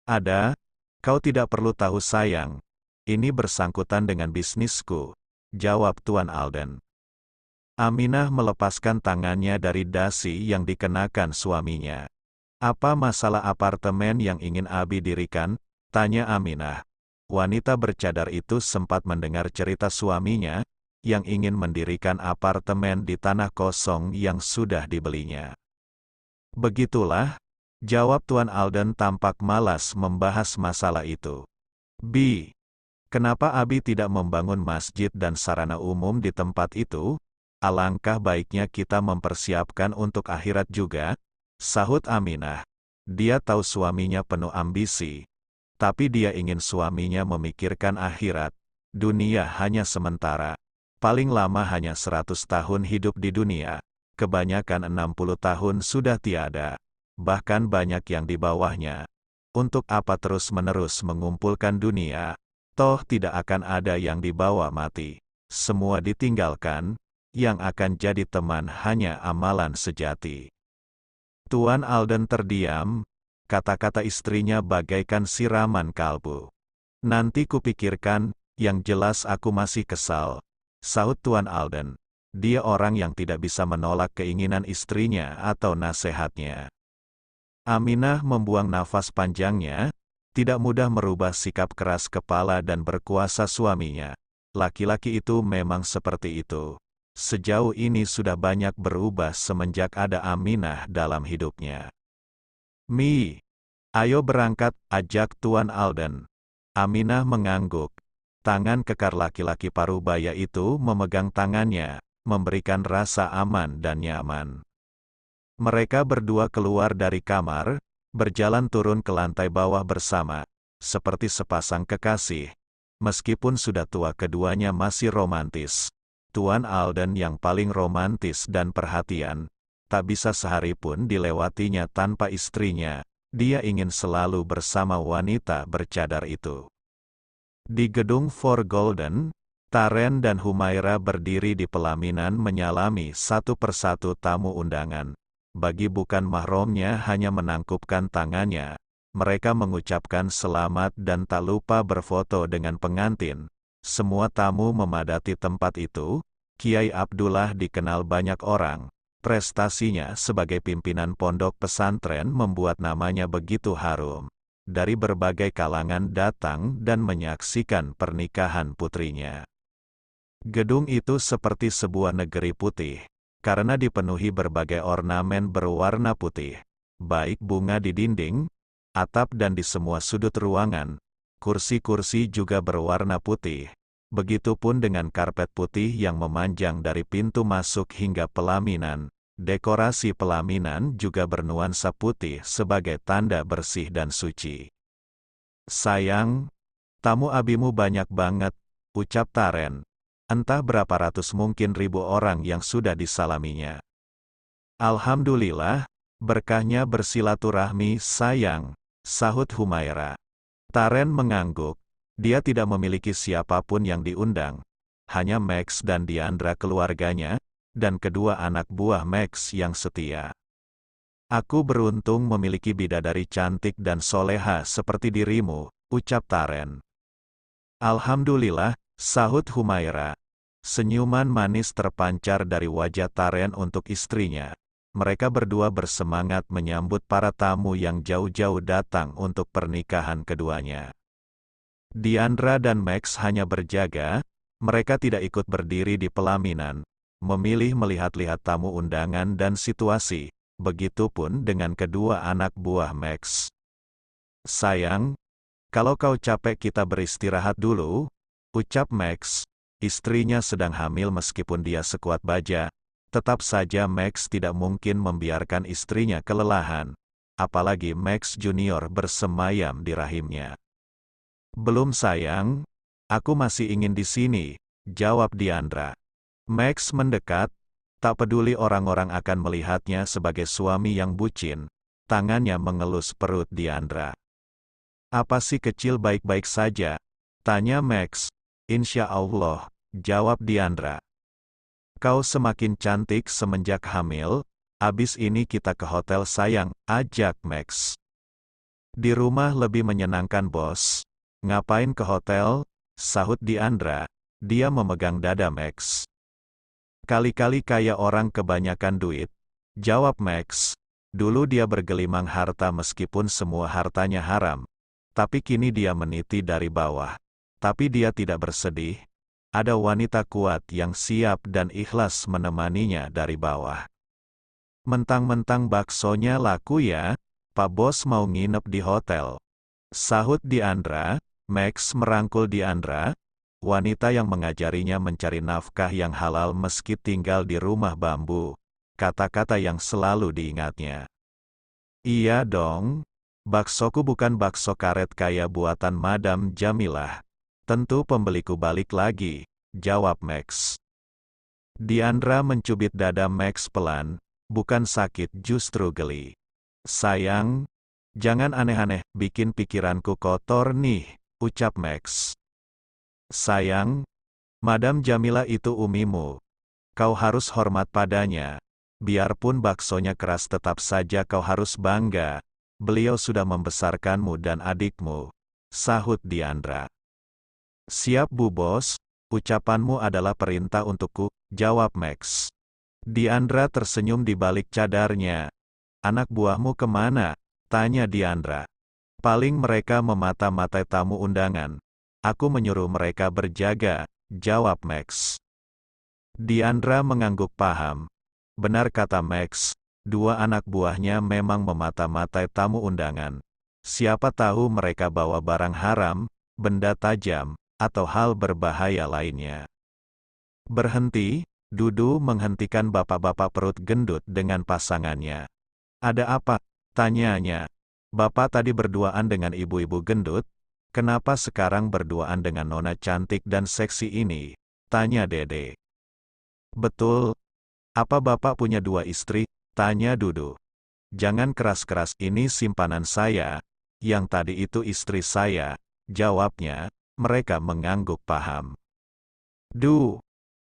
Ada, kau tidak perlu tahu sayang. Ini bersangkutan dengan bisnisku, jawab Tuan Alden. Aminah melepaskan tangannya dari dasi yang dikenakan suaminya. Apa masalah apartemen yang ingin Abi dirikan? Tanya Aminah. Wanita bercadar itu sempat mendengar cerita suaminya, yang ingin mendirikan apartemen di tanah kosong yang sudah dibelinya. Begitulah, jawab Tuan Alden tampak malas membahas masalah itu. Bi, kenapa Abi tidak membangun masjid dan sarana umum di tempat itu? Alangkah baiknya kita mempersiapkan untuk akhirat juga, sahut Aminah. Dia tahu suaminya penuh ambisi, tapi dia ingin suaminya memikirkan akhirat. Dunia hanya sementara. Paling lama hanya 100 tahun hidup di dunia. Kebanyakan 60 tahun sudah tiada. Bahkan banyak yang di bawahnya. Untuk apa terus-menerus mengumpulkan dunia? Toh tidak akan ada yang dibawa mati. Semua ditinggalkan, yang akan jadi teman hanya amalan sejati. Tuan Alden terdiam, kata-kata istrinya bagaikan siraman kalbu. Nanti kupikirkan, yang jelas aku masih kesal, sahut Tuan Alden. Dia orang yang tidak bisa menolak keinginan istrinya atau nasihatnya. Aminah membuang nafas panjangnya, tidak mudah merubah sikap keras kepala dan berkuasa suaminya. Laki-laki itu memang seperti itu. Sejauh ini sudah banyak berubah semenjak ada Aminah dalam hidupnya. Mi, ayo berangkat, ajak Tuan Alden. Aminah mengangguk. Tangan kekar laki-laki parubaya itu memegang tangannya, memberikan rasa aman dan nyaman. Mereka berdua keluar dari kamar, berjalan turun ke lantai bawah bersama, seperti sepasang kekasih. Meskipun sudah tua, keduanya masih romantis. Tuan Alden yang paling romantis dan perhatian, tak bisa sehari pun dilewatinya tanpa istrinya. Dia ingin selalu bersama wanita bercadar itu. Di gedung Four Golden, Taren dan Humaira berdiri di pelaminan menyalami satu persatu tamu undangan. Bagi bukan mahramnya hanya menangkupkan tangannya. Mereka mengucapkan selamat dan tak lupa berfoto dengan pengantin. Semua tamu memadati tempat itu. Kiai Abdullah dikenal banyak orang. Prestasinya sebagai pimpinan pondok pesantren membuat namanya begitu harum. Dari berbagai kalangan datang dan menyaksikan pernikahan putrinya. Gedung itu seperti sebuah negeri putih, karena dipenuhi berbagai ornamen berwarna putih. Baik bunga di dinding, atap dan di semua sudut ruangan. Kursi-kursi juga berwarna putih. Begitupun dengan karpet putih yang memanjang dari pintu masuk hingga pelaminan. Dekorasi pelaminan juga bernuansa putih sebagai tanda bersih dan suci. Sayang, tamu Abimu banyak banget, ucap Taren. Entah berapa ratus mungkin ribu orang yang sudah disalaminya. Alhamdulillah, berkahnya bersilaturahmi sayang, sahut Humaira. Taren mengangguk. Dia tidak memiliki siapapun yang diundang. Hanya Max dan Diandra keluarganya, dan kedua anak buah Max yang setia. Aku beruntung memiliki bidadari cantik dan soleha seperti dirimu, ucap Taren. Alhamdulillah, sahut Humaira. Senyuman manis terpancar dari wajah Taren untuk istrinya. Mereka berdua bersemangat menyambut para tamu yang jauh-jauh datang untuk pernikahan keduanya. Diandra dan Max hanya berjaga, mereka tidak ikut berdiri di pelaminan, memilih melihat-lihat tamu undangan dan situasi, begitupun dengan kedua anak buah Max. Sayang, kalau kau capek kita beristirahat dulu, ucap Max. Istrinya sedang hamil meskipun dia sekuat baja, tetap saja Max tidak mungkin membiarkan istrinya kelelahan, apalagi Max Junior bersemayam di rahimnya. Belum sayang, aku masih ingin di sini, jawab Diandra. Max mendekat, tak peduli orang-orang akan melihatnya sebagai suami yang bucin. Tangannya mengelus perut Diandra. Apa si kecil baik-baik saja? Tanya Max. Insya Allah, jawab Diandra. Kau semakin cantik semenjak hamil, abis ini kita ke hotel sayang, ajak Max. Di rumah lebih menyenangkan bos. Ngapain ke hotel? Sahut Diandra. Dia memegang dada Max. Kali-kali kayak orang kebanyakan duit. Jawab Max. Dulu dia bergelimang harta meskipun semua hartanya haram. Tapi kini dia meniti dari bawah. Tapi dia tidak bersedih. Ada wanita kuat yang siap dan ikhlas menemaninya dari bawah. Mentang-mentang baksonya laku ya, Pak Bos mau nginep di hotel. Sahut Diandra. Max merangkul Diandra, wanita yang mengajarinya mencari nafkah yang halal meski tinggal di rumah bambu. Kata-kata yang selalu diingatnya. Iya dong, baksoku bukan bakso karet kayak buatan Madam Jamilah. Tentu pembeliku balik lagi, jawab Max. Diandra mencubit dada Max pelan, bukan sakit justru geli. Sayang, jangan aneh-aneh, bikin pikiranku kotor nih, ucap Max. Sayang, Madam Jamilah itu umimu. Kau harus hormat padanya. Biarpun baksonya keras tetap saja kau harus bangga. Beliau sudah membesarkanmu dan adikmu. Sahut Diandra. Siap Bu Bos, ucapanmu adalah perintah untukku, jawab Max. Diandra tersenyum di balik cadarnya. Anak buahmu kemana? Tanya Diandra. Paling mereka memata-matai tamu undangan. Aku menyuruh mereka berjaga, jawab Max. Diandra mengangguk paham. Benar kata Max, dua anak buahnya memang memata-matai tamu undangan. Siapa tahu mereka bawa barang haram, benda tajam, atau hal berbahaya lainnya. Berhenti, Dudu menghentikan bapak-bapak perut gendut dengan pasangannya. Ada apa? Tanyanya. Bapak tadi berduaan dengan ibu-ibu gendut, kenapa sekarang berduaan dengan nona cantik dan seksi ini? Tanya Dede. Betul. Apa Bapak punya dua istri? Tanya Dudu. Jangan keras-keras, ini simpanan saya. Yang tadi itu istri saya, jawabnya. Mereka mengangguk paham.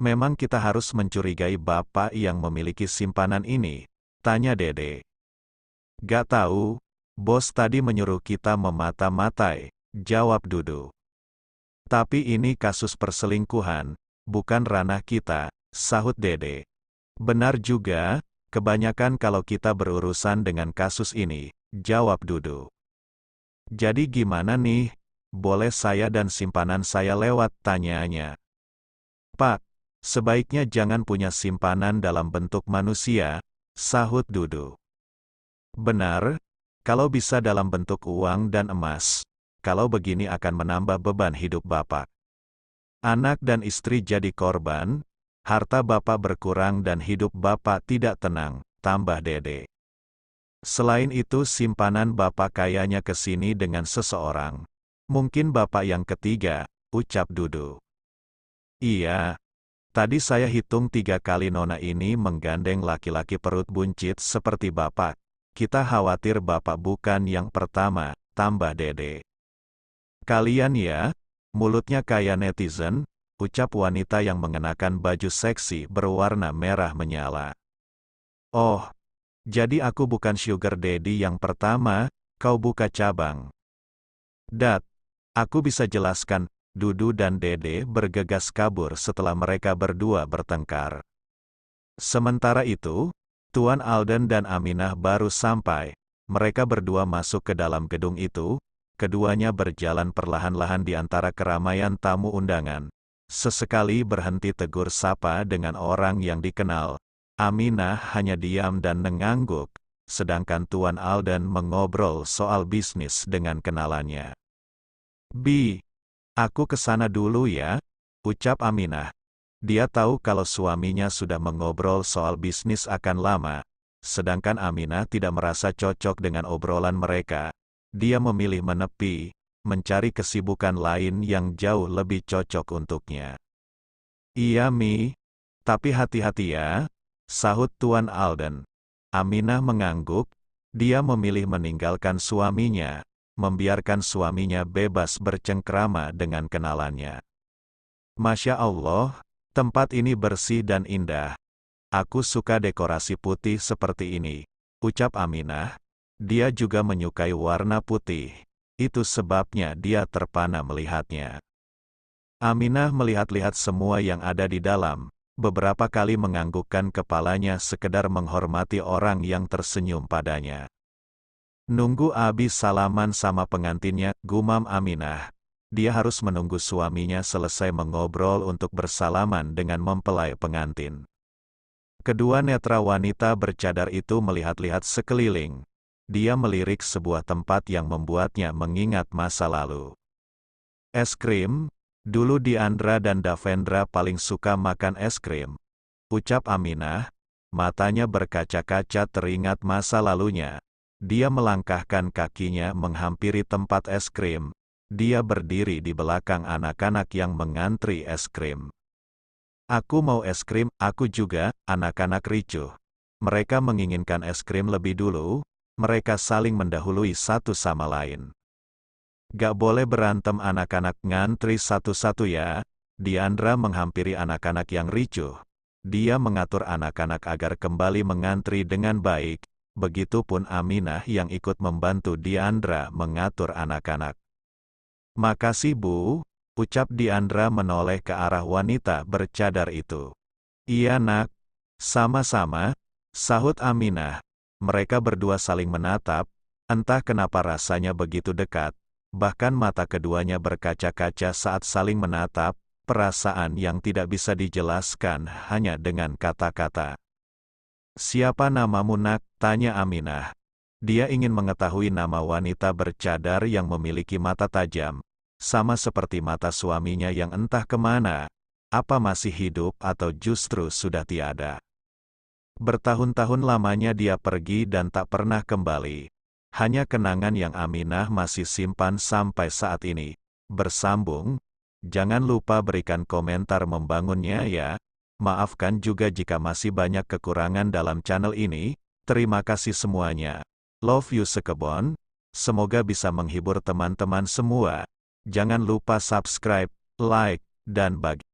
Memang kita harus mencurigai Bapak yang memiliki simpanan ini? Tanya Dede. Gak tahu. Bos tadi menyuruh kita memata-matai, jawab Dudu. Tapi ini kasus perselingkuhan, bukan ranah kita, sahut Dede. Benar juga, kebanyakan kalau kita berurusan dengan kasus ini, jawab Dudu. Jadi gimana nih? Boleh saya dan simpanan saya lewat? Tanyanya. Pak, sebaiknya jangan punya simpanan dalam bentuk manusia, sahut Dudu. Benar. Kalau bisa dalam bentuk uang dan emas, kalau begini akan menambah beban hidup Bapak. Anak dan istri jadi korban, harta Bapak berkurang dan hidup Bapak tidak tenang, tambah Dede. Selain itu simpanan Bapak kayaknya ke sini dengan seseorang. Mungkin Bapak yang ketiga, ucap Dudu. Iya. Tadi saya hitung 3 kali nona ini menggandeng laki-laki perut buncit seperti Bapak. Kita khawatir Bapak bukan yang pertama, tambah Dede. Kalian ya, mulutnya kayak netizen, ucap wanita yang mengenakan baju seksi berwarna merah menyala. Oh, jadi aku bukan sugar daddy yang pertama, kau buka cabang. Dat, aku bisa jelaskan, Dudu dan Dede bergegas kabur setelah mereka berdua bertengkar. Sementara itu, Tuan Alden dan Aminah baru sampai. Mereka berdua masuk ke dalam gedung itu. Keduanya berjalan perlahan-lahan di antara keramaian tamu undangan. Sesekali berhenti tegur sapa dengan orang yang dikenal. Aminah hanya diam dan mengangguk, sedangkan Tuan Alden mengobrol soal bisnis dengan kenalannya. Bi, aku ke sana dulu ya, ucap Aminah. Dia tahu kalau suaminya sudah mengobrol soal bisnis akan lama, sedangkan Aminah tidak merasa cocok dengan obrolan mereka. Dia memilih menepi, mencari kesibukan lain yang jauh lebih cocok untuknya. Iya Mi, tapi hati-hati ya, sahut Tuan Alden. Aminah mengangguk, dia memilih meninggalkan suaminya, membiarkan suaminya bebas bercengkrama dengan kenalannya. Masya Allah, tempat ini bersih dan indah. Aku suka dekorasi putih seperti ini, ucap Aminah. Dia juga menyukai warna putih. Itu sebabnya dia terpana melihatnya. Aminah melihat-lihat semua yang ada di dalam, beberapa kali menganggukkan kepalanya sekedar menghormati orang yang tersenyum padanya. Nunggu Abi salaman sama pengantinnya, gumam Aminah. Dia harus menunggu suaminya selesai mengobrol untuk bersalaman dengan mempelai pengantin. Kedua netra wanita bercadar itu melihat-lihat sekeliling. Dia melirik sebuah tempat yang membuatnya mengingat masa lalu. Es krim? Dulu Diandra dan Davendra paling suka makan es krim, ucap Aminah. Matanya berkaca-kaca teringat masa lalunya. Dia melangkahkan kakinya menghampiri tempat es krim. Dia berdiri di belakang anak-anak yang mengantri es krim. Aku mau es krim, aku juga, anak-anak ricuh. Mereka menginginkan es krim lebih dulu, mereka saling mendahului satu sama lain. Gak boleh berantem anak-anak, ngantri satu-satu ya. Diandra menghampiri anak-anak yang ricuh. Dia mengatur anak-anak agar kembali mengantri dengan baik. Begitupun Aminah yang ikut membantu Diandra mengatur anak-anak. Makasih Bu, ucap Diandra menoleh ke arah wanita bercadar itu. Iya nak, sama-sama, sahut Aminah. Mereka berdua saling menatap, entah kenapa rasanya begitu dekat. Bahkan mata keduanya berkaca-kaca saat saling menatap, perasaan yang tidak bisa dijelaskan hanya dengan kata-kata. Siapa namamu nak? Tanya Aminah. Dia ingin mengetahui nama wanita bercadar yang memiliki mata tajam, sama seperti mata suaminya yang entah kemana, apa masih hidup atau justru sudah tiada. Bertahun-tahun lamanya dia pergi dan tak pernah kembali. Hanya kenangan yang Aminah masih simpan sampai saat ini. Bersambung, jangan lupa berikan komentar membangunnya ya. Maafkan juga jika masih banyak kekurangan dalam channel ini. Terima kasih semuanya. Love you sekebon. Semoga bisa menghibur teman-teman semua. Jangan lupa subscribe, like, dan bagi.